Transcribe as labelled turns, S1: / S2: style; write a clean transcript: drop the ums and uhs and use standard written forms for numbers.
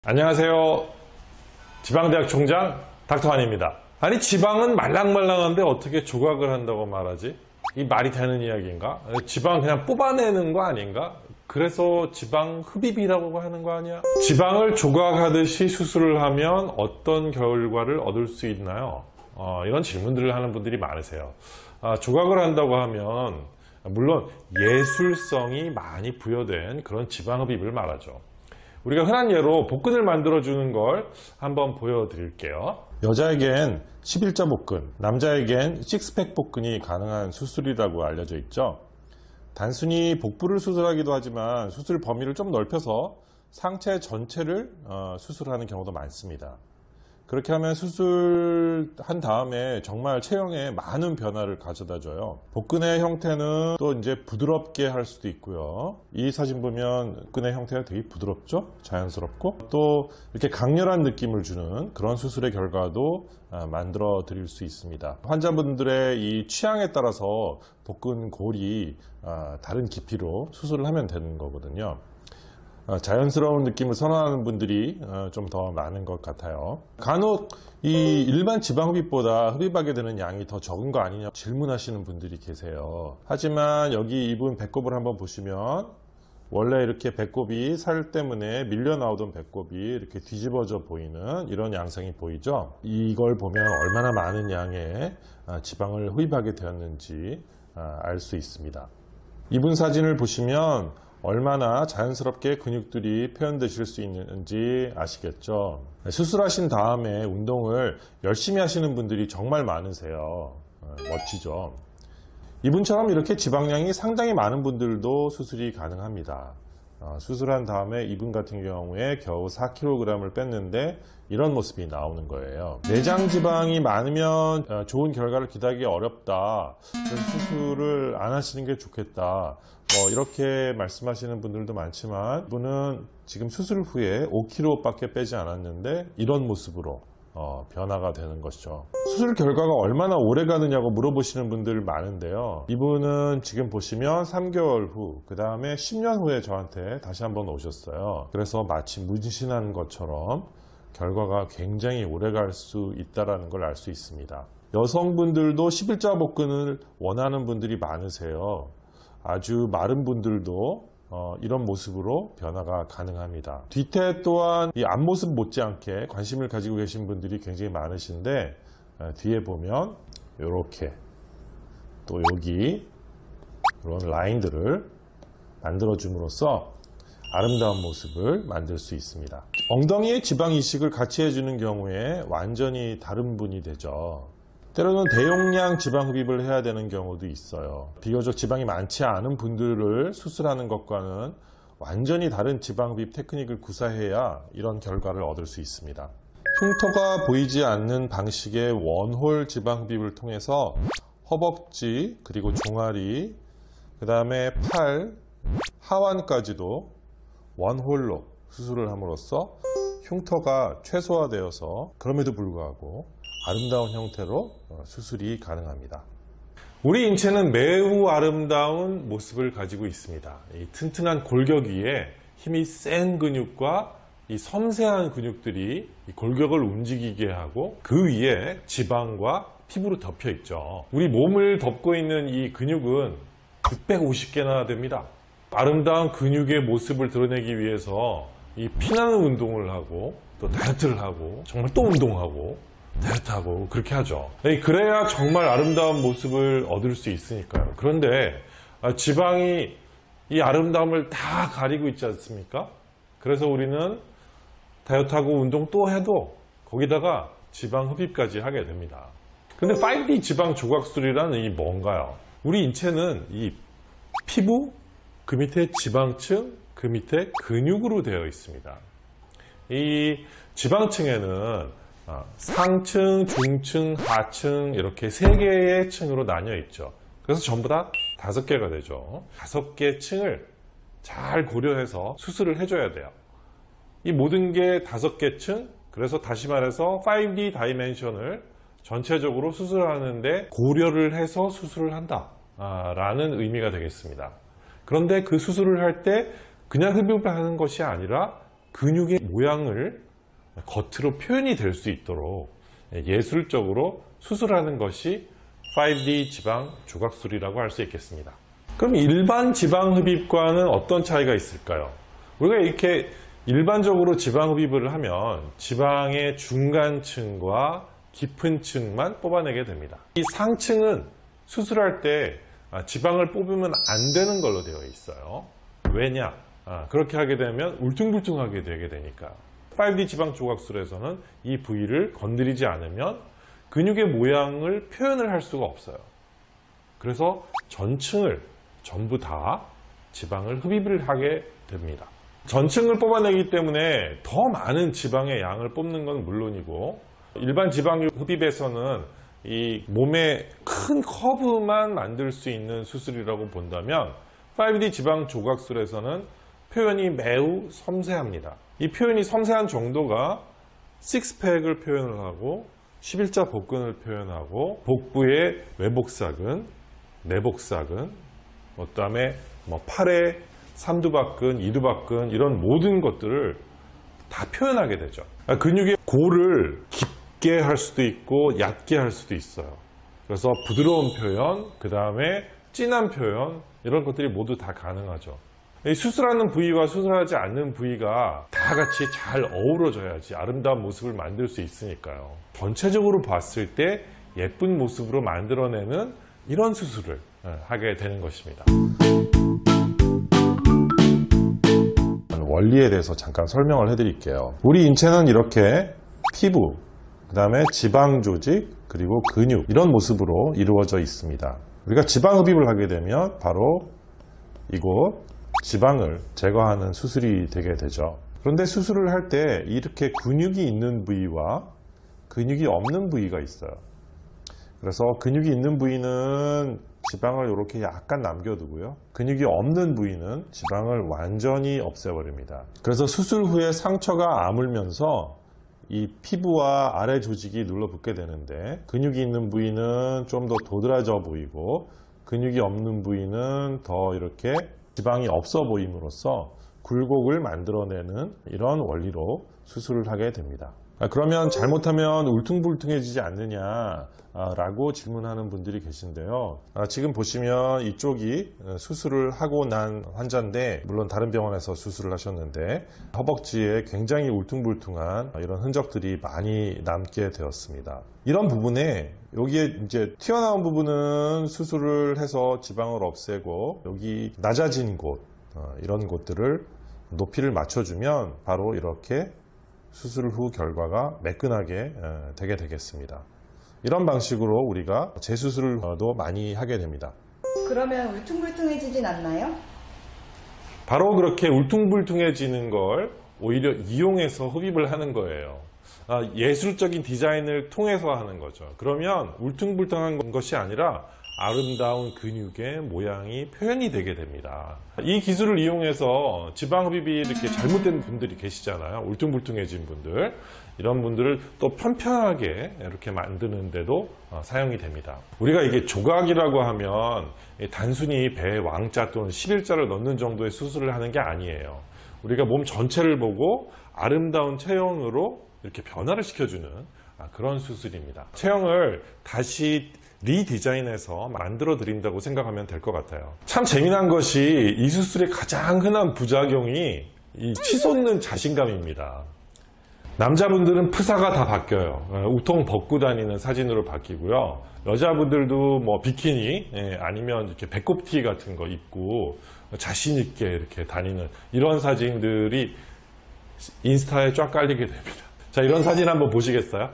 S1: 안녕하세요. 지방대학 총장 닥터환입니다. 아니, 지방은 말랑말랑한데 어떻게 조각을 한다고 말하지? 이 말이 되는 이야기인가? 지방 그냥 뽑아내는 거 아닌가? 그래서 지방 흡입이라고 하는 거 아니야? 지방을 조각하듯이 수술을 하면 어떤 결과를 얻을 수 있나요? 이런 질문들을 하는 분들이 많으세요. 조각을 한다고 하면 물론 예술성이 많이 부여된 그런 지방 흡입을 말하죠. 우리가 흔한 예로 복근을 만들어주는 걸 한번 보여드릴게요. 여자에겐 11자 복근, 남자에겐 식스팩 복근이 가능한 수술이라고 알려져 있죠. 단순히 복부를 수술하기도 하지만 수술 범위를 좀 넓혀서 상체 전체를 수술하는 경우도 많습니다. 그렇게 하면 수술한 다음에 정말 체형에 많은 변화를 가져다 줘요. 복근의 형태는 또 이제 부드럽게 할 수도 있고요. 이 사진 보면 복근의 형태가 되게 부드럽죠? 자연스럽고 또 이렇게 강렬한 느낌을 주는 그런 수술의 결과도 만들어 드릴 수 있습니다. 환자분들의 이 취향에 따라서 복근 골이 다른 깊이로 수술을 하면 되는 거거든요. 자연스러운 느낌을 선호하는 분들이 좀 더 많은 것 같아요. 간혹 이 일반 지방 흡입보다 흡입하게 되는 양이 더 적은 거 아니냐 질문하시는 분들이 계세요. 하지만 여기 이분 배꼽을 한번 보시면 원래 이렇게 배꼽이 살 때문에 밀려 나오던 배꼽이 이렇게 뒤집어져 보이는 이런 양상이 보이죠. 이걸 보면 얼마나 많은 양의 지방을 흡입하게 되었는지 알 수 있습니다. 이분 사진을 보시면 얼마나 자연스럽게 근육들이 표현되실 수 있는지 아시겠죠? 수술하신 다음에 운동을 열심히 하시는 분들이 정말 많으세요. 멋지죠? 이분처럼 이렇게 지방량이 상당히 많은 분들도 수술이 가능합니다. 수술한 다음에 이분 같은 경우에 겨우 4kg을 뺐는데 이런 모습이 나오는 거예요. 내장 지방이 많으면 좋은 결과를 기대하기 어렵다. 그래서 수술을 안 하시는 게 좋겠다. 이렇게 말씀하시는 분들도 많지만 이분은 지금 수술 후에 5kg 밖에 빼지 않았는데 이런 모습으로 변화가 되는 것이죠. 수술 결과가 얼마나 오래 가느냐고 물어보시는 분들 많은데요. 이분은 지금 보시면 3개월 후, 그 다음에 10년 후에 저한테 다시 한번 오셨어요. 그래서 마치 문신한 것처럼 결과가 굉장히 오래 갈 수 있다는 걸 알 수 있습니다. 여성분들도 11자 복근을 원하는 분들이 많으세요. 아주 마른 분들도 이런 모습으로 변화가 가능합니다. 뒤태 또한 이 앞모습 못지않게 관심을 가지고 계신 분들이 굉장히 많으신데 뒤에 보면 이렇게 또 여기 이런 라인들을 만들어 줌으로써 아름다운 모습을 만들 수 있습니다. 엉덩이에 지방 이식을 같이 해주는 경우에 완전히 다른 분이 되죠. 때로는 대용량 지방 흡입을 해야 되는 경우도 있어요. 비교적 지방이 많지 않은 분들을 수술하는 것과는 완전히 다른 지방 흡입 테크닉을 구사해야 이런 결과를 얻을 수 있습니다. 흉터가 보이지 않는 방식의 원홀 지방 흡입을 통해서 허벅지, 그리고 종아리, 그 다음에 팔, 하완까지도 원홀로 수술을 함으로써 흉터가 최소화되어서 그럼에도 불구하고 아름다운 형태로 수술이 가능합니다. 우리 인체는 매우 아름다운 모습을 가지고 있습니다. 이 튼튼한 골격 위에 힘이 센 근육과 이 섬세한 근육들이 이 골격을 움직이게 하고 그 위에 지방과 피부로 덮여 있죠. 우리 몸을 덮고 있는 이 근육은 650개나 됩니다. 아름다운 근육의 모습을 드러내기 위해서 이 피나는 운동을 하고 또 다이어트를 하고 정말 또 운동하고 다이어트하고 그렇게 하죠. 그래야 정말 아름다운 모습을 얻을 수 있으니까요. 그런데 지방이 이 아름다움을 다 가리고 있지 않습니까? 그래서 우리는 다이어트하고 운동 또 해도 거기다가 지방 흡입까지 하게 됩니다. 근데 5D 지방 조각술이라는 이 뭔가요? 우리 인체는 이 피부, 그 밑에 지방층, 그 밑에 근육으로 되어 있습니다. 이 지방층에는 상층, 중층, 하층 이렇게 3개의 층으로 나뉘어 있죠. 그래서 전부 다 5개가 되죠. 5개 층을 잘 고려해서 수술을 해줘야 돼요. 이 모든 게 5개 층, 그래서 다시 말해서 5D 다이멘션을 전체적으로 수술하는데 고려를 해서 수술을 한다 라는 의미가 되겠습니다. 그런데 그 수술을 할 때 그냥 흡입을 하는 것이 아니라 근육의 모양을 겉으로 표현이 될 수 있도록 예술적으로 수술하는 것이 5D 지방 조각술이라고 할 수 있겠습니다. 그럼 일반 지방 흡입과는 어떤 차이가 있을까요? 우리가 이렇게 일반적으로 지방 흡입을 하면 지방의 중간층과 깊은 층만 뽑아내게 됩니다. 이 상층은 수술할 때 지방을 뽑으면 안 되는 걸로 되어 있어요. 왜냐? 그렇게 하게 되면 울퉁불퉁하게 되게 되니까. 5D 지방 조각술에서는 이 부위를 건드리지 않으면 근육의 모양을 표현을 할 수가 없어요. 그래서 전층을 전부 다 지방을 흡입을 하게 됩니다. 전층을 뽑아내기 때문에 더 많은 지방의 양을 뽑는 건 물론이고, 일반 지방 흡입에서는 이 몸의 큰 커브만 만들 수 있는 수술이라고 본다면 5D 지방 조각술에서는 표현이 매우 섬세합니다. 이 표현이 섬세한 정도가 식스팩을 표현을 하고 11자 복근을 표현하고 복부의 외복사근, 내복사근, 그다음에 팔의 삼두박근, 이두박근 이런 모든 것들을 다 표현하게 되죠. 근육의 골을 깊게 할 수도 있고 얕게 할 수도 있어요. 그래서 부드러운 표현, 그 다음에 진한 표현 이런 것들이 모두 다 가능하죠. 수술하는 부위와 수술하지 않는 부위가 다 같이 잘 어우러져야지 아름다운 모습을 만들 수 있으니까요. 전체적으로 봤을 때 예쁜 모습으로 만들어내는 이런 수술을 하게 되는 것입니다. 원리에 대해서 잠깐 설명을 해드릴게요. 우리 인체는 이렇게 피부, 그 다음에 지방 조직, 그리고 근육 이런 모습으로 이루어져 있습니다. 우리가 지방 흡입을 하게 되면 바로 이곳 지방을 제거하는 수술이 되게 되죠. 그런데 수술을 할 때 이렇게 근육이 있는 부위와 근육이 없는 부위가 있어요. 그래서 근육이 있는 부위는 지방을 이렇게 약간 남겨두고요. 근육이 없는 부위는 지방을 완전히 없애버립니다. 그래서 수술 후에 상처가 아물면서 이 피부와 아래 조직이 눌러붙게 되는데, 근육이 있는 부위는 좀 더 도드라져 보이고 근육이 없는 부위는 더 이렇게 지방이 없어 보임으로써 굴곡을 만들어내는 이런 원리로 수술을 하게 됩니다. 그러면 잘못하면 울퉁불퉁해지지 않느냐 라고 질문하는 분들이 계신데요. 지금 보시면 이쪽이 수술을 하고 난 환자인데, 물론 다른 병원에서 수술을 하셨는데 허벅지에 굉장히 울퉁불퉁한 이런 흔적들이 많이 남게 되었습니다. 이런 부분에 여기에 이제 튀어나온 부분은 수술을 해서 지방을 없애고, 여기 낮아진 곳 이런 곳들을 높이를 맞춰주면 바로 이렇게 수술 후 결과가 매끈하게 되게 되겠습니다. 이런 방식으로 우리가 재수술도 많이 하게 됩니다.
S2: 그러면 울퉁불퉁해지진 않나요?
S1: 바로 그렇게 울퉁불퉁해지는 걸 오히려 이용해서 흡입을 하는 거예요. 예술적인 디자인을 통해서 하는 거죠. 그러면 울퉁불퉁한 것이 아니라 아름다운 근육의 모양이 표현이 되게 됩니다. 이 기술을 이용해서 지방 흡입이 이렇게 잘못된 분들이 계시잖아요. 울퉁불퉁해진 분들. 이런 분들을 또 편편하게 이렇게 만드는데도 사용이 됩니다. 우리가 이게 조각이라고 하면 단순히 배에 왕자 또는 11자를 넣는 정도의 수술을 하는 게 아니에요. 우리가 몸 전체를 보고 아름다운 체형으로 이렇게 변화를 시켜주는 그런 수술입니다. 체형을 다시 리디자인해서 만들어 드린다고 생각하면 될 것 같아요. 참 재미난 것이 이 수술의 가장 흔한 부작용이 이 치솟는 자신감입니다. 남자분들은 프사가 다 바뀌어요. 우통 벗고 다니는 사진으로 바뀌고요. 여자분들도 뭐 비키니 아니면 이렇게 배꼽티 같은 거 입고 자신 있게 이렇게 다니는 이런 사진들이 인스타에 쫙 깔리게 됩니다. 자, 이런 사진 한번 보시겠어요?